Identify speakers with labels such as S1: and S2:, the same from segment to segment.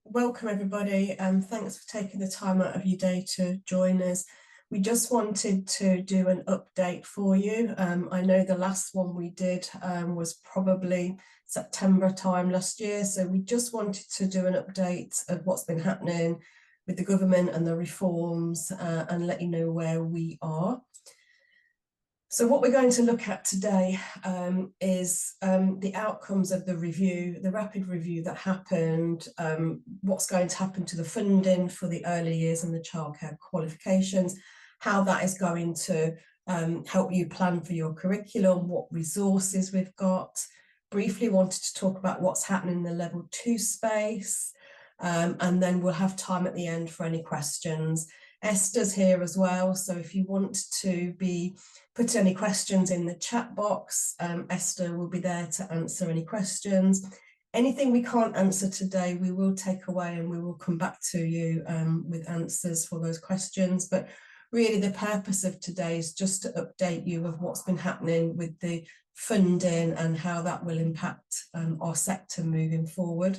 S1: Welcome everybody, and thanks for taking the time out of your day to join us. We just wanted to do an update for you. I know the last one we did was probably September time last year, so we just wanted to do an update of what's been happening with the government and the reforms and let you know where we are. So what we're going to look at today is the outcomes of the review, the rapid review that happened, what's going to happen to the funding for the early years and the childcare qualifications, how that is going to help you plan for your curriculum, what resources we've got. Briefly wanted to talk about what's happening in the level 2 space, and then we'll have time at the end for any questions. Esther's here as well, so if you want to put any questions in the chat box, Esther will be there to answer any questions. Anything we can't answer today, we will take away and we will come back to you with answers for those questions. But really the purpose of today is just to update you of what's been happening with the funding and how that will impact our sector moving forward.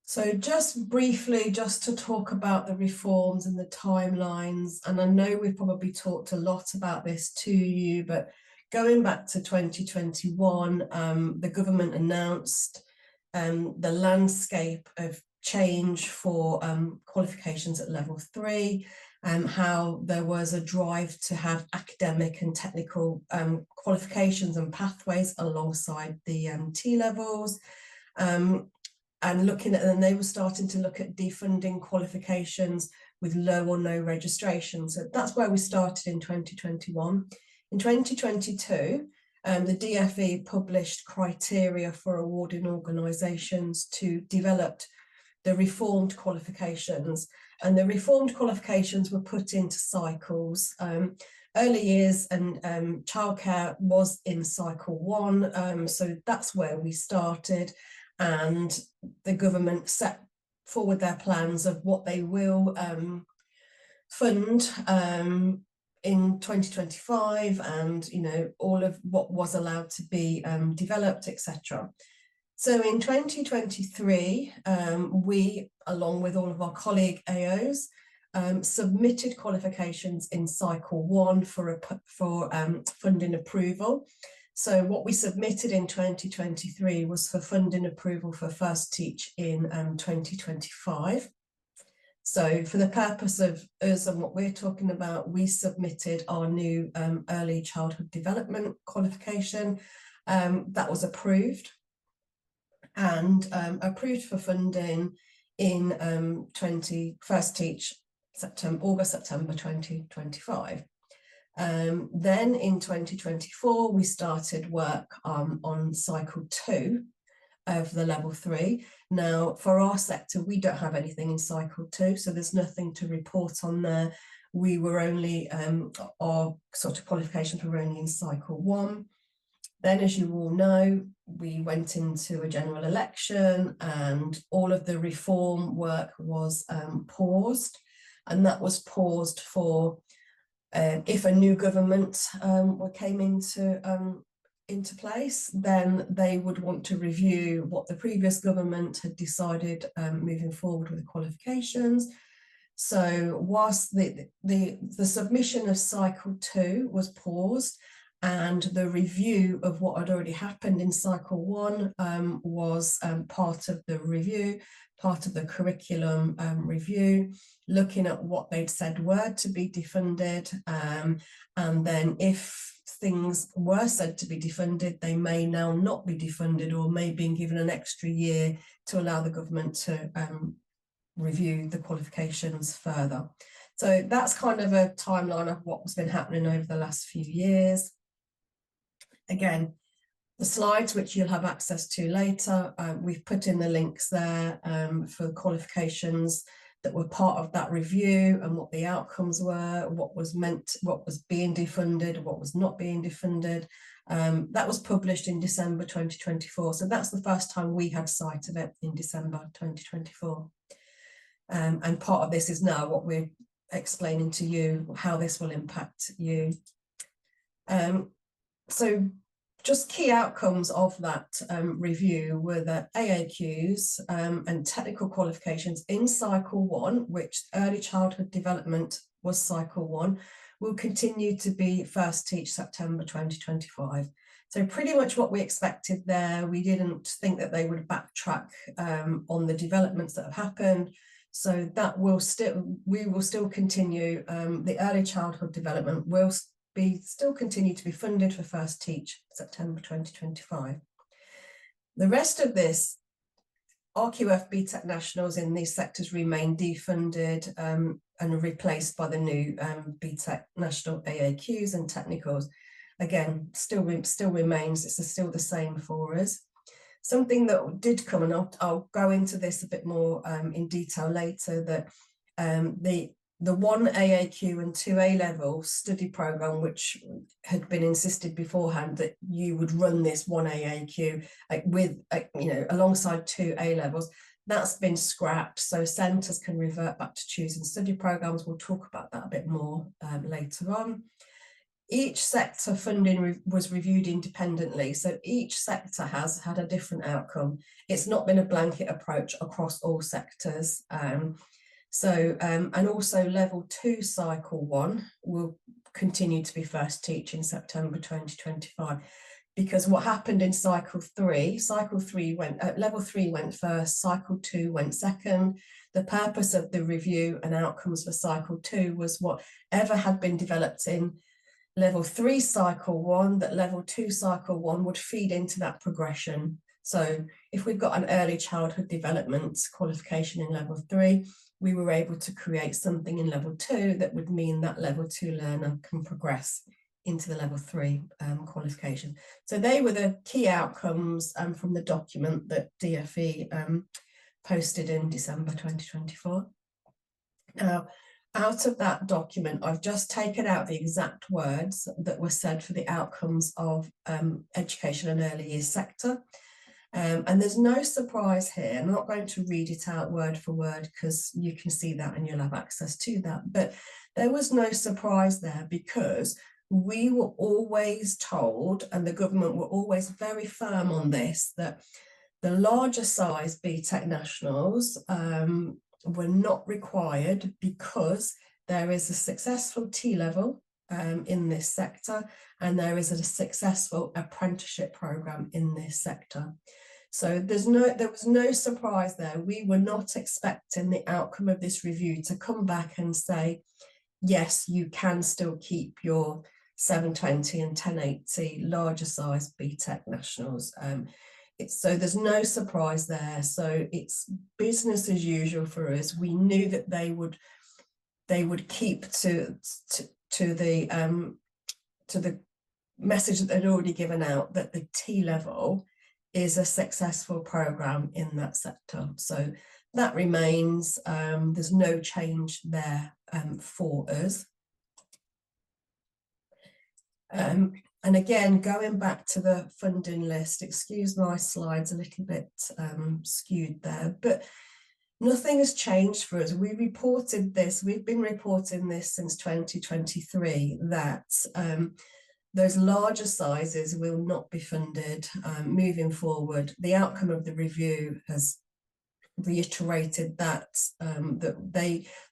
S1: So just briefly, just to talk about the reforms and the timelines, and I know we've probably talked a lot about this to you, but going back to 2021, the government announced the landscape of change for qualifications at level 3, how there was a drive to have academic and technical qualifications and pathways alongside the T-levels. And looking at them, they were starting to look at defunding qualifications with low or no registration. So that's where we started in 2021. In 2022, the DfE published criteria for awarding organisations to develop the reformed qualifications. And the reformed qualifications were put into cycles. Early years and childcare was in cycle 1, so that's where we started. And the government set forward their plans of what they will fund in 2025, and all of what was allowed to be developed, etc. So in 2023, we, along with all of our colleague AOs, submitted qualifications in cycle 1 for funding approval. So what we submitted in 2023 was for funding approval for First Teach in 2025. So for the purpose of us and what we're talking about, we submitted our new early childhood development qualification. That was approved and approved for funding in First Teach August, September 2025. Then in 2024, we started work on cycle 2 of the level 3. Now, for our sector, we don't have anything in cycle 2, so there's nothing to report on there. We were only, our sort of qualifications were only in cycle 1. Then, as you all know, we went into a general election and all of the reform work was paused, and that was paused for if a new government came into place, then they would want to review what the previous government had decided moving forward with the qualifications. So whilst the submission of cycle 2 was paused and the review of what had already happened in cycle 1 was part of the review, part of the curriculum review, looking at what they'd said were to be defunded, and then if things were said to be defunded, they may now not be defunded or may be given an extra year to allow the government to review the qualifications further. So that's kind of a timeline of what's been happening over the last few years. Again, the slides, which you'll have access to later, we've put in the links there for the qualifications that were part of that review and what the outcomes were, what was being defunded, what was not being defunded. That was published in December 2024. So that's the first time we had sight of it, in December 2024. And part of this is now what we're explaining to you, how this will impact you. So just key outcomes of that review were that AAQs and technical qualifications in cycle 1, which early childhood development was cycle 1, will continue to be first teach September 2025. So pretty much what we expected there. We didn't think that they would backtrack on the developments that have happened. So that will we will still continue. The early childhood development will still continue to be funded for first teach September 2025. The rest of this, RQF BTEC nationals in these sectors remain defunded and replaced by the new BTEC national AAQs and technicals. Again, still remains, it's still the same for us. Something that did come, and I'll go into this a bit more in detail later, that the one AAQ and two A-level study program, which had been insisted beforehand that you would run this one AAQ with, alongside two A-levels, that's been scrapped. So centres can revert back to choosing study programs. We'll talk about that a bit more later on. Each sector funding was reviewed independently, so each sector has had a different outcome. It's not been a blanket approach across all sectors. And also level 2 cycle 1 will continue to be first teach in September 2025, because what happened in cycle 3 went, level 3 went first, cycle 2 went second. The purpose of the review and outcomes for cycle 2 was whatever had been developed in level 3 cycle 1, that level 2 cycle 1 would feed into that progression. So if we've got an early childhood development qualification in level 3, we were able to create something in level 2 that would mean that level 2 learner can progress into the level 3 qualification. So they were the key outcomes from the document that DFE posted in December 2024. Now, out of that document, I've just taken out the exact words that were said for the outcomes of education and early years sector. And there's no surprise here. I'm not going to read it out word for word because you can see that and you'll have access to that. But there was no surprise there, because we were always told, and the government were always very firm on this, that the larger size BTEC nationals were not required because there is a successful T-level in this sector, and there is a successful apprenticeship program in this sector. So there was no surprise there. We were not expecting the outcome of this review to come back and say, yes, you can still keep your 720 and 1080 larger size BTEC nationals. So there's no surprise there. So it's business as usual for us. We knew that they would keep to the message that they'd already given out, that the T-level is a successful program in that sector. So that remains. There's no change there for us. And again, going back to the funding list, excuse my slides a little bit skewed there, but nothing has changed for us. We reported this, we've been reporting this since 2023, that those larger sizes will not be funded moving forward. The outcome of the review has reiterated that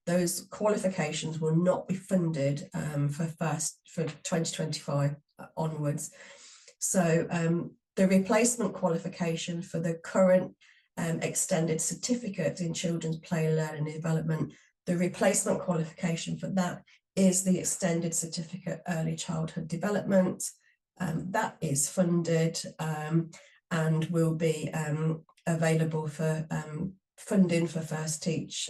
S1: those qualifications will not be funded for 2025 onwards. So the replacement qualification for the current extended certificate in children's play, learning and development, the replacement qualification for that is the extended certificate early childhood development. That is funded and will be available for funding for first teach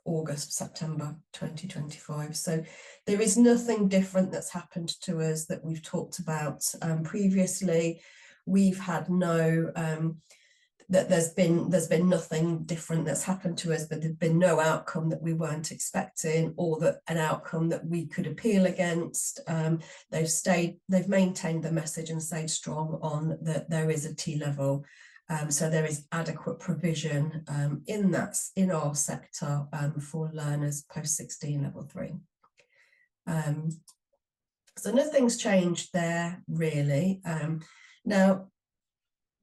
S1: August, September 2025. So there is nothing different that's happened to us that we've talked about previously. We've had no that there's been nothing different that's happened to us, but there's been no outcome that we weren't expecting, or that an outcome that we could appeal against. They've maintained the message and stayed strong on that there is a T-level. So there is adequate provision in our sector for learners post-16 level 3. So nothing's changed there really. Now,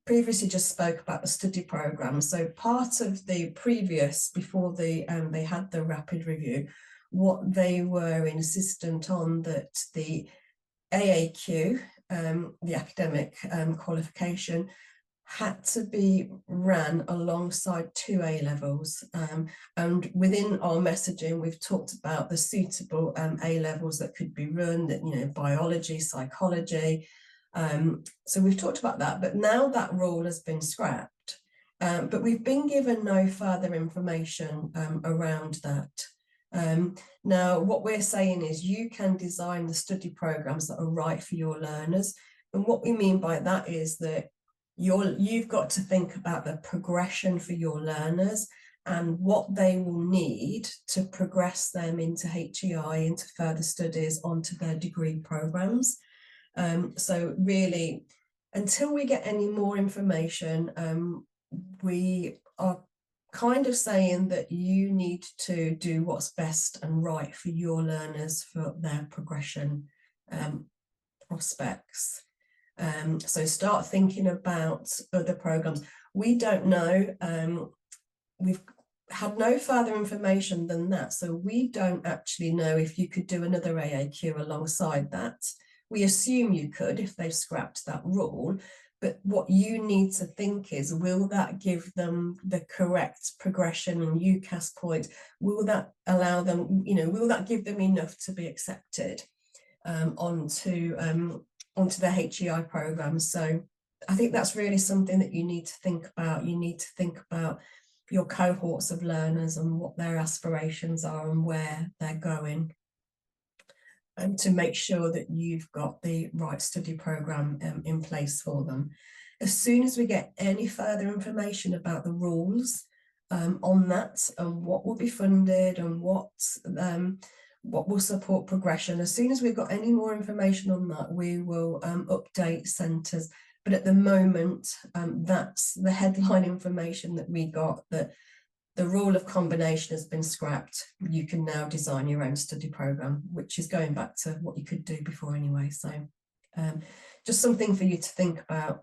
S1: previously just spoke about the study program. So part of the previous, before they had the rapid review, what they were insistent on that the AAQ, the academic qualification, had to be ran alongside 2 A levels. And within our messaging, we've talked about the suitable A levels that could be run, that, you know, biology, psychology. So we've talked about that, but now that rule has been scrapped. But we've been given no further information around that. Now, what we're saying is you can design the study programs that are right for your learners. And what we mean by that is that you've got to think about the progression for your learners and what they will need to progress them into HEI, into further studies, onto their degree programs. So really, until we get any more information, we are kind of saying that you need to do what's best and right for your learners for their progression prospects. So start thinking about other programs. We don't know. We've had no further information than that. So we don't actually know if you could do another AAQ alongside that. We assume you could if they've scrapped that rule. But what you need to think is, will that give them the correct progression and UCAS point? Will that allow them, you know, will that give them enough to be accepted onto the HEI program? So I think that's really something that you need to think about. You need to think about your cohorts of learners and what their aspirations are and where they're going, and to make sure that you've got the right study program in place for them. As soon as we get any further information about the rules on that and what will be funded and what will support progression, as soon as we've got any more information on that, we will update centres. But at the moment, that's the headline information that we got, that the rule of combination has been scrapped. You can now design your own study program, which is going back to what you could do before anyway. So just something for you to think about.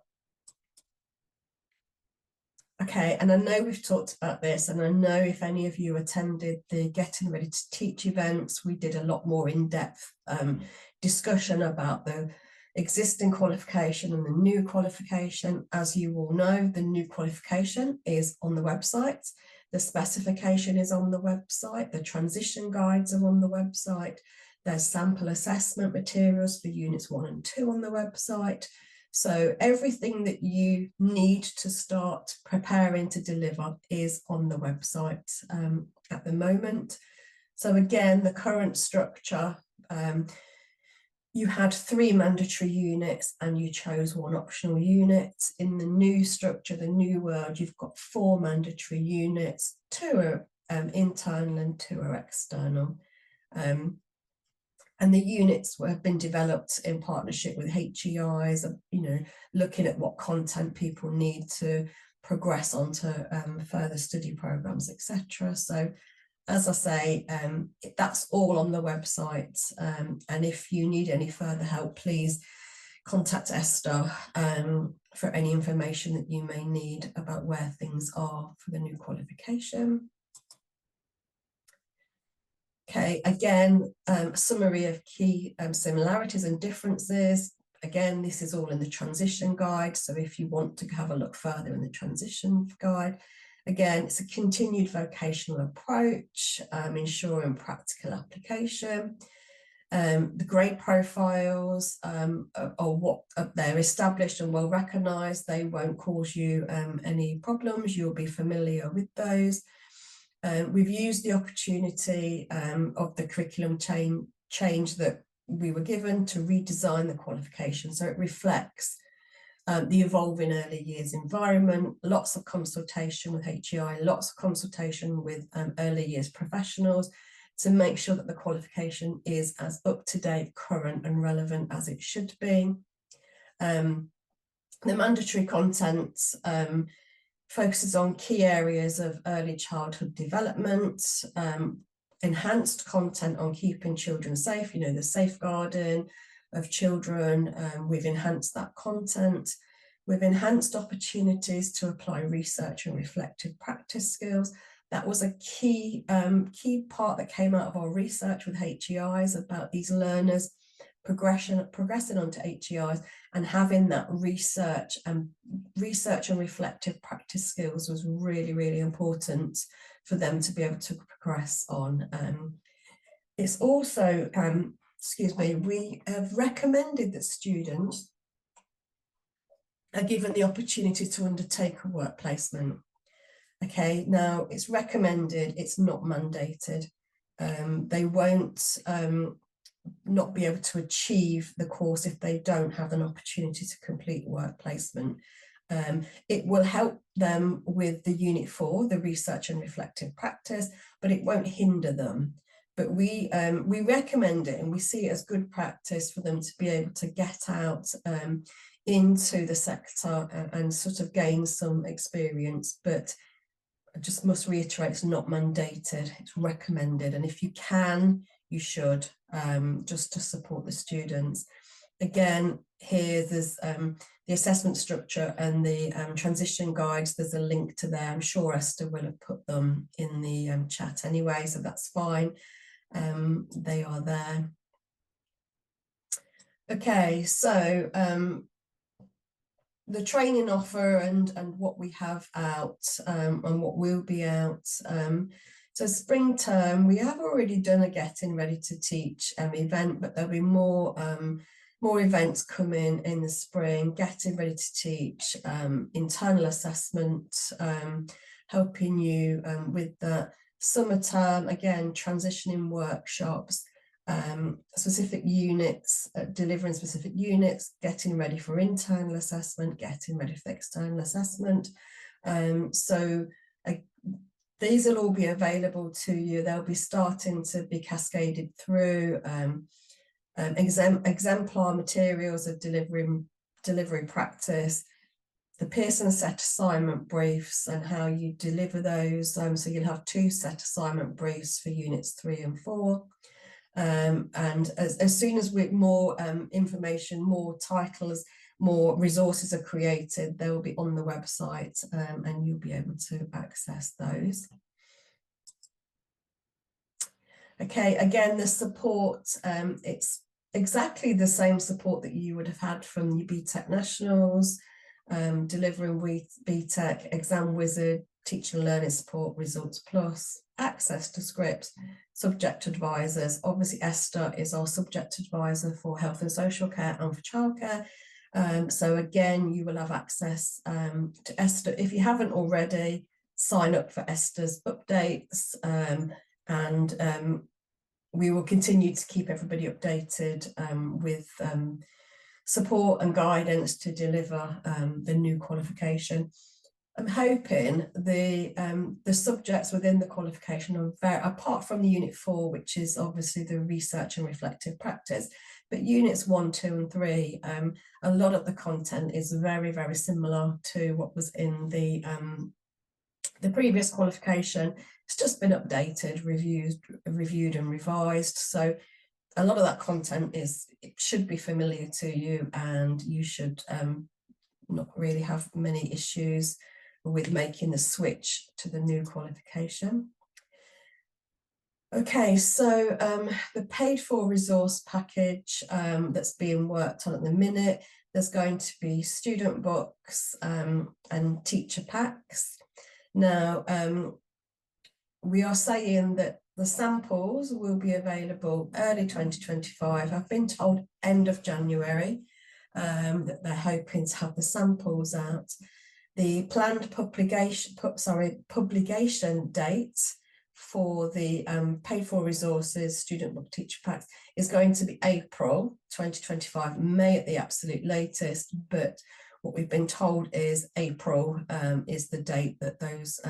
S1: Okay, and I know we've talked about this, and I know if any of you attended the Getting Ready to Teach events, we did a lot more in-depth discussion about the existing qualification and the new qualification. As you all know, the new qualification is on the website. The specification is on the website. The transition guides are on the website. There's sample assessment materials for units 1 and 2 on the website. So everything that you need to start preparing to deliver is on the website at the moment. So again, the current structure, you had 3 mandatory units and you chose 1 optional unit. In the new structure, the new world, you've got 4 mandatory units, 2 are internal and 2 are external. And the units have been developed in partnership with HEIs, you know, looking at what content people need to progress onto further study programs, etc. So as I say, that's all on the website. And if you need any further help, please contact Esther for any information that you may need about where things are for the new qualification. Okay, again, summary of key similarities and differences. Again, this is all in the transition guide. So if you want to have a look further in the transition guide, again, it's a continued vocational approach, ensuring practical application. The grade profiles are what they're established and well recognised. They won't cause you any problems. You'll be familiar with those. We've used the opportunity of the curriculum change that we were given to redesign the qualification so it reflects the evolving early years environment, lots of consultation with HEI, lots of consultation with early years professionals to make sure that the qualification is as up-to-date, current and relevant as it should be. The mandatory content focuses on key areas of early childhood development, enhanced content on keeping children safe, you know, the safeguarding of children, we've enhanced that content. with enhanced opportunities to apply research and reflective practice skills. That was a key part that came out of our research with HEIs about these learners progressing onto HEIs and having that research and reflective practice skills was really, really important for them to be able to progress on. It's also, we have recommended that students are given the opportunity to undertake a work placement. Okay, now it's recommended, it's not mandated. They won't not be able to achieve the course if they don't have an opportunity to complete work placement. It will help them with the Unit 4, the research and reflective practice, but it won't hinder them. But we recommend it, and we see it as good practice for them to be able to get out into the sector and sort of gain some experience. But I just must reiterate, it's not mandated, it's recommended. And if you can, you should, just to support the students. Again, here there's the assessment structure and the transition guides. There's a link to there. I'm sure Esther will have put them in the chat anyway, so that's fine. They are there. Okay, so the training offer and what we have out and what will be out. So spring term, we have already done a Getting Ready to Teach event, but there'll be more events coming in the spring. Getting Ready to Teach, internal assessment, helping you with that. Summer term, again, transitioning workshops, specific units, delivering specific units, getting ready for internal assessment, getting ready for external assessment. These will all be available to you. They'll be starting to be cascaded through. Exemplar materials of delivery practice, the Pearson set assignment briefs and how you deliver those. So you'll have 2 set assignment briefs for units 3 and 4. And as soon as with more information, more titles, more resources are created, they will be on the website and you'll be able to access those. Okay, again, the support, it's exactly the same support that you would have had from your BTEC Nationals, delivering BTEC, Exam Wizard, Teaching and Learning Support, Results Plus, access to scripts, subject advisors. Obviously, Esther is our subject advisor for health and social care and for childcare. So again, you will have access to Esther. If you haven't already, sign up for Esther's updates, and we will continue to keep everybody updated with support and guidance to deliver the new qualification. I'm hoping the subjects within the qualification are very, apart from the Unit 4, which is obviously the research and reflective practice, but Units 1, 2 and 3, a lot of the content is very, very similar to what was in the previous qualification. It's just been updated, reviewed and revised. So a lot of that content it should be familiar to you, and you should not really have many issues with making the switch to the new qualification. Okay, so the paid for resource package that's being worked on at the minute, there's going to be student books and teacher packs. Now, we are saying that the samples will be available early 2025. I've been told end of January that they're hoping to have the samples out. The planned publication date for the paid for resources student book teacher packs is going to be April 2025, May at the absolute latest, but what we've been told is April is the date that those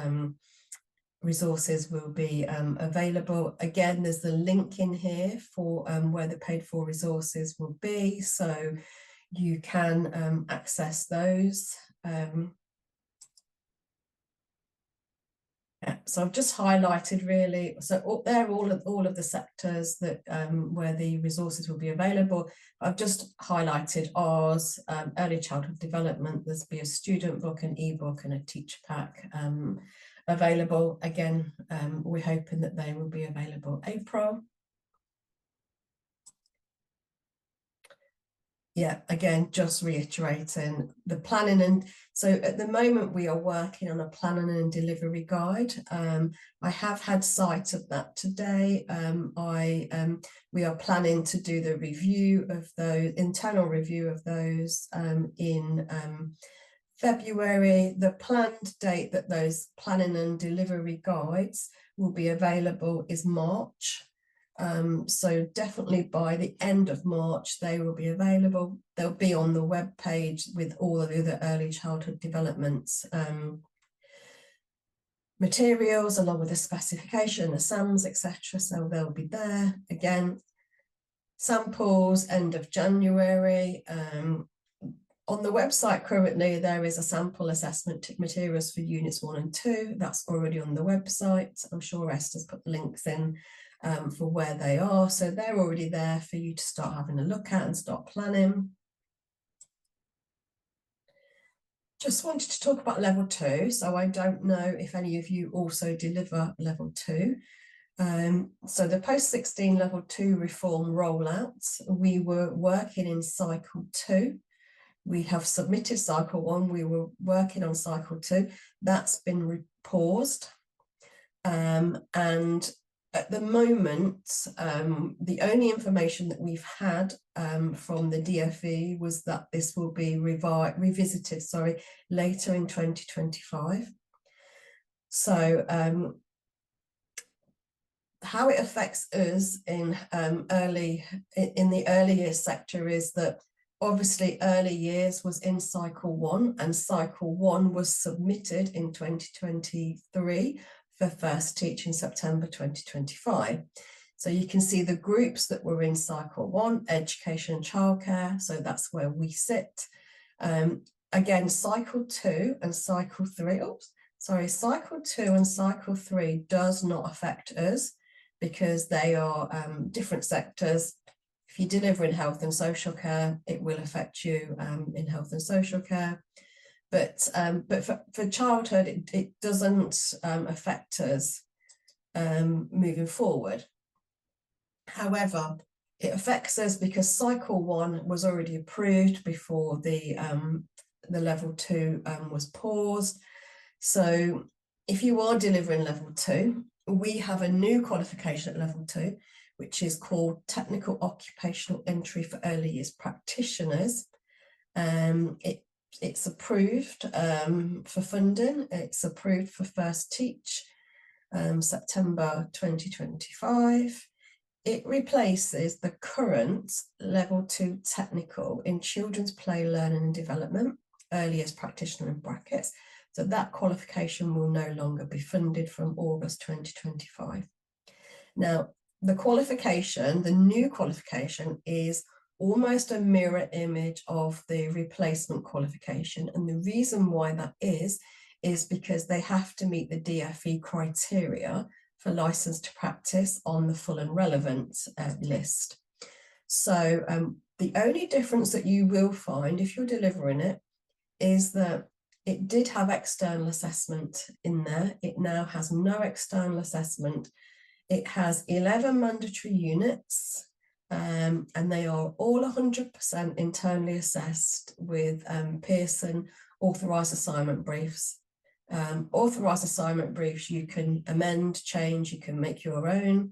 S1: resources will be available. Again, there's the link in here for where the paid for resources will be, so you can access those. Yeah, so I've just highlighted really, so they're all of the sectors that where the resources will be available. I've just highlighted ours, early childhood development. There's be a student book, an ebook, and a teacher pack available. Again, we're hoping that they will be available April. Yeah, again, just reiterating the planning. And so at the moment we are working on a planning and delivery guide. I have had sight of that today. We are planning to do the review of those, internal review of those in February. The planned date that those planning and delivery guides will be available is March. So definitely by the end of March, they will be available. They'll be on the web page with all of the other early childhood developments materials, along with the specification, the SAMs, etc. So they'll be there. Again, samples end of January. On the website currently, there is a sample assessment materials for units 1 and 2. That's already on the website. I'm sure Esther's put the links in for where they are. So they're already there for you to start having a look at and start planning. Just wanted to talk about level 2. So I don't know if any of you also deliver level 2. So the post-16 level 2 reform rollouts, we were working in cycle 2. We have submitted cycle 1. We were working on cycle 2. That's been paused. And at the moment, the only information that we've had from the DfE was that this will be revisited later in 2025. So how it affects us in the early years sector is that obviously early years was in cycle 1, and cycle 1 was submitted in 2023 for first teach in September 2025. So you can see the groups that were in cycle 1, education and childcare. So that's where we sit. Again, cycle 2 and cycle 3, cycle 2 and cycle 3 does not affect us because they are different sectors. If you deliver in health and social care, it will affect you in health and social care. But for childhood, it doesn't affect us moving forward. However, it affects us because cycle 1 was already approved before the level 2 was paused. So if you are delivering level 2, we have a new qualification at level 2, which is called Technical Occupational Entry for Early Years Practitioners. It's approved for funding. It's approved for first teach, September 2025. It replaces the current level 2 technical in children's play, learning and development, early years practitioner in brackets. So that qualification will no longer be funded from August 2025. Now, the qualification, the new qualification, is almost a mirror image of the replacement qualification. And the reason why that is because they have to meet the DfE criteria for license to practice on the full and relevant list. So the only difference that you will find if you're delivering it is that it did have external assessment in there. It now has no external assessment. It has 11 mandatory units, and they are all 100% internally assessed with Pearson authorised assignment briefs. Authorised assignment briefs you can amend, change, you can make your own.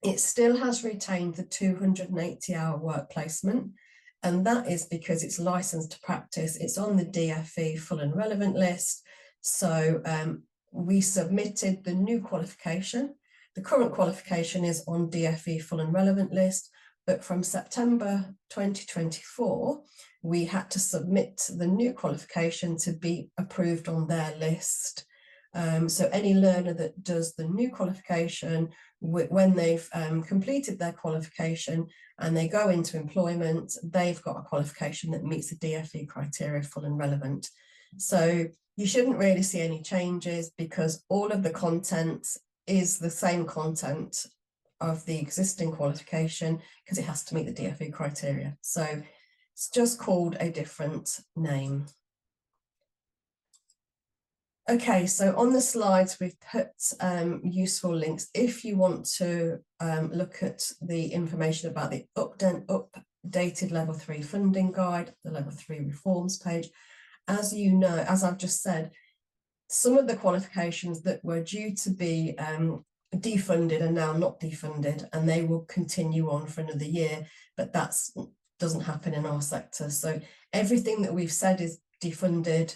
S1: It still has retained the 280-hour work placement, and that is because it's licensed to practice. It's on the DfE full and relevant list. So we submitted the new qualification. The current qualification is on DfE full and relevant list, but from September 2024, we had to submit the new qualification to be approved on their list. So any learner that does the new qualification, when they've completed their qualification and they go into employment, they've got a qualification that meets the DfE criteria full and relevant. So you shouldn't really see any changes because all of the content is the same content of the existing qualification because it has to meet the DFE criteria. So it's just called a different name. Okay, so on the slides, we've put useful links if you want to look at the information about the updated Level 3 funding guide, the Level 3 reforms page. As you know, as I've just said, some of the qualifications that were due to be defunded are now not defunded, and they will continue on for another year, but that doesn't happen in our sector. So everything that we've said is defunded,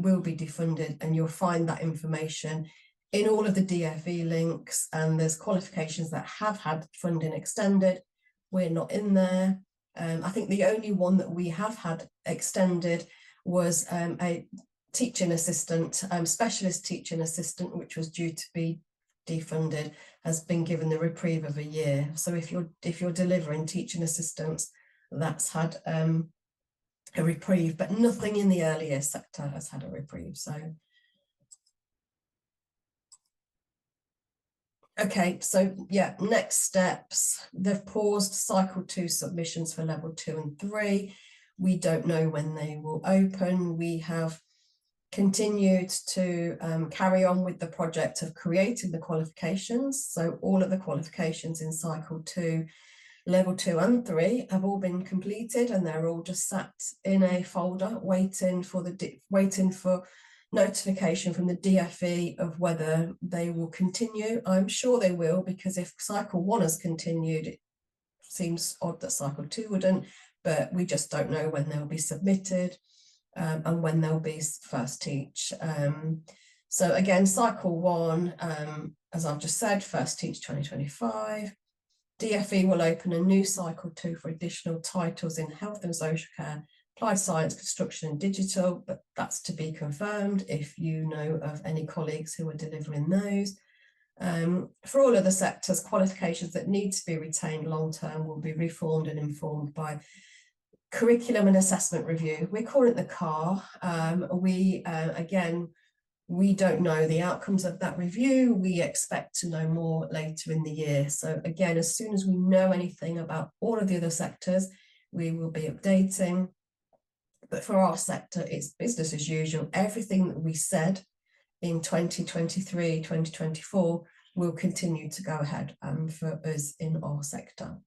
S1: will be defunded, and you'll find that information in all of the DFE links. And there's qualifications that have had funding extended. We're not in there. I think the only one that we have had extended was a teaching assistant, specialist teaching assistant, which was due to be defunded, has been given the reprieve of a year. So if you're delivering teaching assistants, that's had a reprieve, but nothing in the early years sector has had a reprieve. So, okay, so yeah, next steps. They've paused cycle 2 submissions for level 2 and 3. We don't know when they will open. We have continued to carry on with the project of creating the qualifications. So all of the qualifications in cycle 2, level 2 and 3 have all been completed, and they're all just sat in a folder waiting for notification from the DFE of whether they will continue. I'm sure they will, because if cycle 1 has continued, it seems odd that cycle 2 wouldn't, but we just don't know when they'll be submitted and when they'll be first teach. So again, cycle 1, as I've just said, first teach 2025. DFE will open a new cycle 2 for additional titles in health and social care, applied science, construction and digital, but that's to be confirmed if you know of any colleagues who are delivering those. For all other sectors, qualifications that need to be retained long term will be reformed and informed by curriculum and assessment review. We're calling it the CAR. Again, we don't know the outcomes of that review. We expect to know more later in the year. So again, as soon as we know anything about all of the other sectors, we will be updating. But for our sector, it's business as usual. Everything that we said in 2023, 2024 will continue to go ahead for us in our sector.